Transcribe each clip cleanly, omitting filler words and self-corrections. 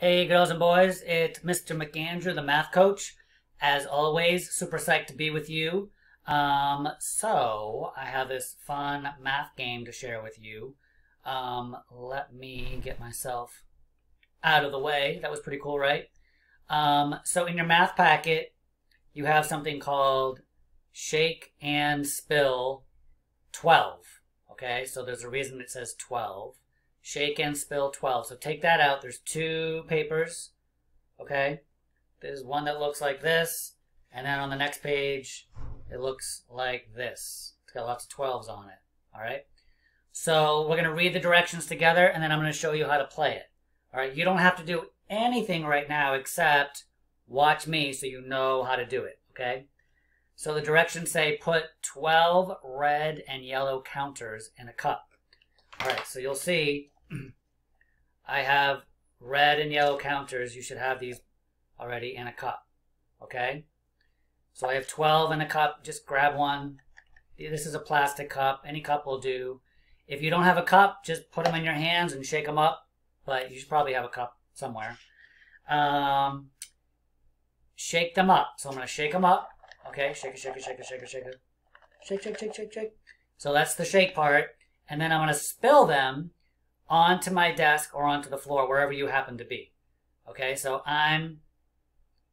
Hey girls and boys, it's Mr. McAndrew, the math coach. As always, super psyched to be with you. So I have this fun math game to share with you. Let me get myself out of the way. That was pretty cool, right? So in your math packet, you have something called Shake and Spill 12. Okay, so there's a reason it says 12. Shake and Spill 12. So take that out. There's two papers. Okay, there's one that looks like this, and then on the next page, it looks like this. It's got lots of 12s on it. All right, so we're going to read the directions together, and then I'm going to show you how to play it. All right, you don't have to do anything right now except watch me so you know how to do it. Okay, so the directions say put 12 red and yellow counters in a cup. All right, so you'll see I have red and yellow counters. You should have these already in a cup. Okay, so I have 12 in a cup. Just grab one. This is a plastic cup. Any cup will do. If you don't have a cup, just put them in your hands and shake them up. But you should probably have a cup somewhere. Shake them up. So I'm going to shake them up. Okay, shake it, shake it, shake it, shake it, shake it. Shake, shake, shake, shake, shake. So that's the shake part. And then I'm going to spill them onto my desk or onto the floor, wherever you happen to be. Okay, so I'm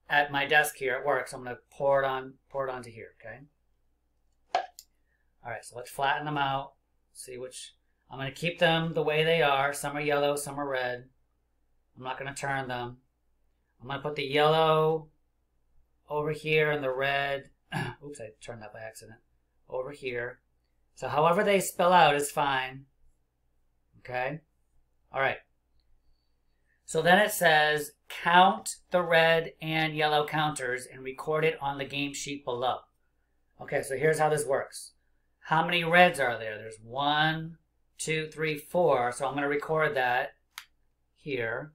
at my desk here at work, so I'm going to pour it onto here, okay? All right, so let's flatten them out. See which, I'm going to keep them the way they are. Some are yellow, some are red. I'm not going to turn them. I'm going to put the yellow over here and the red, oops, I turned that by accident, over here. So however they spill out is fine. Okay? All right. So then it says, count the red and yellow counters and record it on the game sheet below. Okay, so here's how this works. How many reds are there? There's 1, 2, 3, 4. So I'm going to record that here.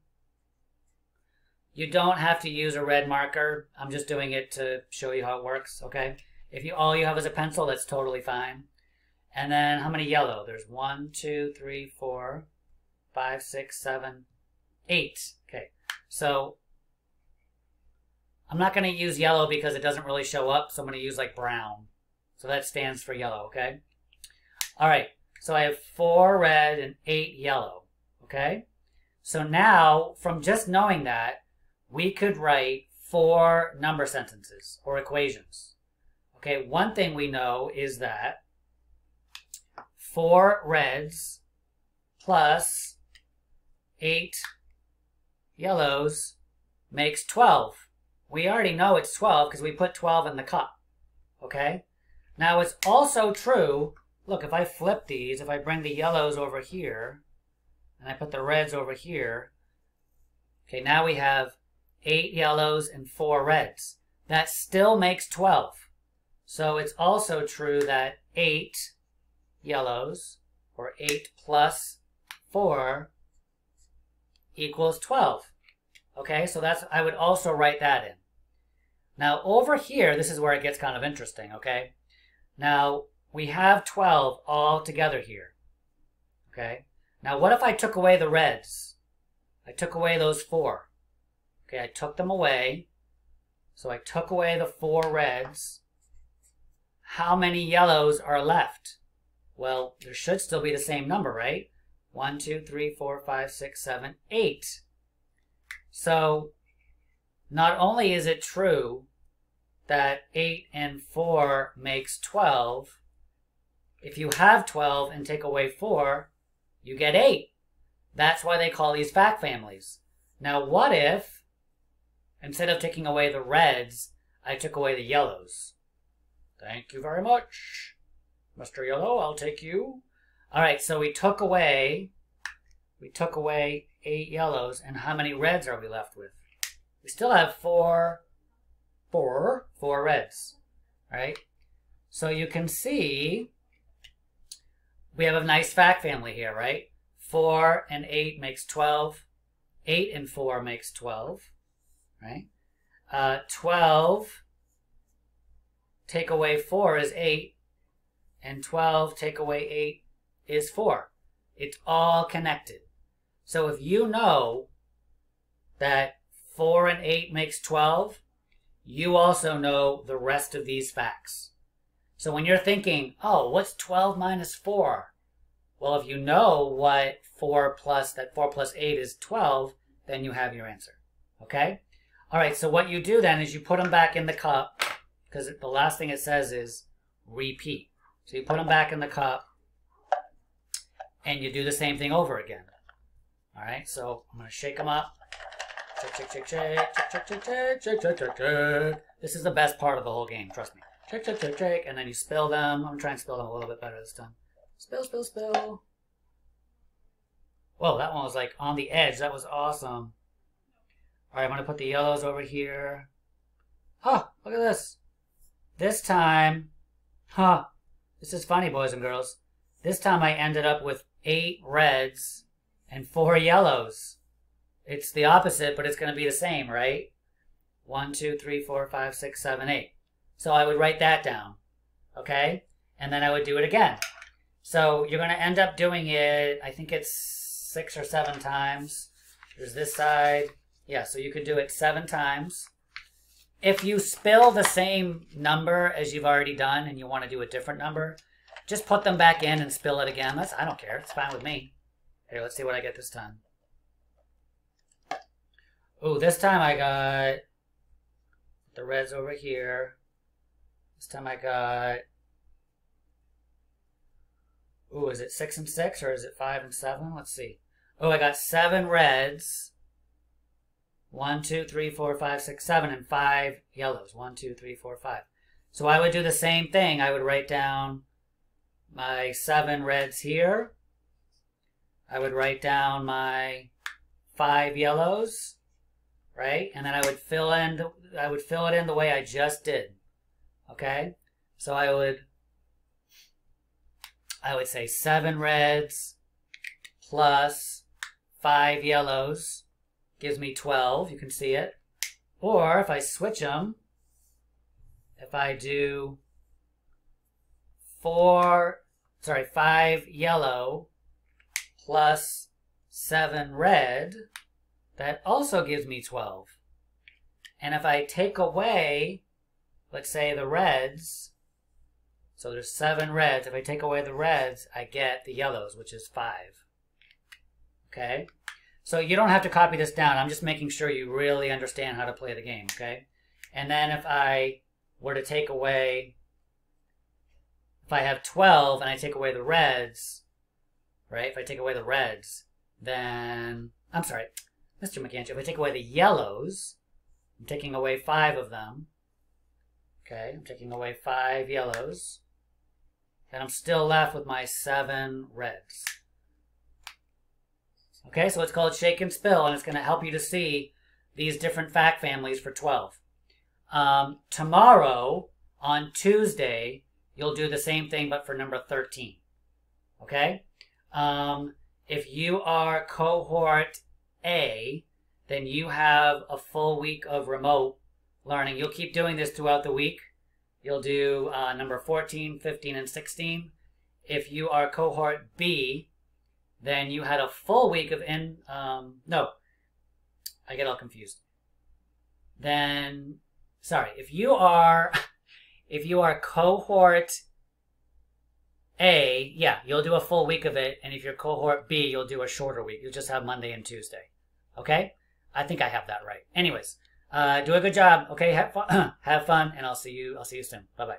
You don't have to use a red marker. I'm just doing it to show you how it works, okay? If all you have is a pencil, that's totally fine. And then how many yellow? There's 1, 2, 3, 4, 5, 6, 7, 8. Okay, so I'm not going to use yellow because it doesn't really show up, so I'm going to use like brown. So that stands for yellow, okay? All right, so I have 4 red and 8 yellow, okay? So now, from just knowing that, we could write 4 number sentences or equations. Okay, one thing we know is that 4 reds plus 8 yellows makes 12. We already know it's 12 because we put 12 in the cup. Okay? Now it's also true, look, if I flip these, if I bring the yellows over here, and I put the reds over here, okay, now we have 8 yellows and 4 reds. That still makes 12. So it's also true that 8 yellows, or 8 plus 4, equals 12. Okay, so that's, I would also write that in. Now over here, this is where it gets kind of interesting, okay? Now, we have 12 all together here. Okay? Now what if I took away the reds? I took away those 4. Okay, I took them away. So I took away the 4 reds. How many yellows are left? Well, there should still be the same number, right? 1, 2, 3, 4, 5, 6, 7, 8. So, not only is it true that 8 and 4 makes 12, if you have 12 and take away 4, you get 8. That's why they call these fact families. Now, what if, instead of taking away the reds, I took away the yellows? Thank you very much. Mr. Yellow, I'll take you. All right, so we took away 8 yellows, and how many reds are we left with? We still have 4 reds, right? So you can see we have a nice fact family here, right? 4 and 8 makes 12. 8 and 4 makes 12, right? 12 take away 4 is 8. And 12 take away 8 is 4. It's all connected. So if you know that 4 and 8 makes 12, you also know the rest of these facts. So when you're thinking, oh, what's 12 minus 4? Well, if you know what 4 plus 8 is 12, then you have your answer. Okay? All right, so what you do then is you put them back in the cup, because the last thing it says is repeat. So you put them back in the cup, and you do the same thing over again. All right, so I'm going to shake them up. Shake, shake, shake, shake, shake, shake, shake, shake, shake, shake, shake. This is the best part of the whole game, trust me. Shake, shake, shake, shake, and then you spill them. I'm trying to spill them a little bit better this time. Spill, spill, spill. Whoa, that one was like on the edge. That was awesome. All right, I'm going to put the yellows over here. Huh, look at this. This time, this is funny, boys and girls. This time I ended up with 8 reds and 4 yellows. It's the opposite, but it's going to be the same, right? 1, 2, 3, 4, 5, 6, 7, 8. So I would write that down, okay? And then I would do it again. So you're going to end up doing it, I think it's 6 or 7 times. There's this side. Yeah, so you could do it 7 times. If you spill the same number as you've already done and you want to do a different number, just put them back in and spill it again. I don't care. It's fine with me. Here, let's see what I get this time. Ooh, this time I got the reds over here. This time I got... Ooh, is it 6 and 6 or is it 5 and 7? Let's see. Oh, I got 7 reds. 1, 2, 3, 4, 5, 6, 7, and 5 yellows. 1, 2, 3, 4, 5. So I would do the same thing. I would write down my 7 reds here. I would write down my 5 yellows, right? And then I would fill it in the way I just did. Okay? So I would say 7 reds plus 5 yellows gives me 12. You can see it. Or if I switch them, if I do 5 yellow plus 7 red, that also gives me 12. And if I take away, let's say, the reds, so there's 7 reds. If I take away the reds, I get the yellows, which is 5. Okay? So you don't have to copy this down. I'm just making sure you really understand how to play the game, okay? And then if I were to take away, if I have 12 and I take away the reds, right? If I take away the reds, then, I'm sorry, Mr. McAndrew, if I take away the yellows, I'm taking away 5 of them. Okay, I'm taking away 5 yellows. And I'm still left with my 7 reds. Okay, so it's called Shake and Spill, and it's going to help you to see these different fact families for 12. Tomorrow, on Tuesday, you'll do the same thing, but for number 13. Okay? If you are cohort A, then you have a full week of remote learning. You'll keep doing this throughout the week. You'll do number 14, 15, and 16. If you are cohort B, then you had a full week of no, I get all confused. Then, sorry, if you are cohort A, yeah, you'll do a full week of it, and if you're cohort B, you'll do a shorter week. You'll just have Monday and Tuesday. Okay? I think I have that right. Anyways, do a good job. Okay, have fun, and I'll see you soon. Bye-bye.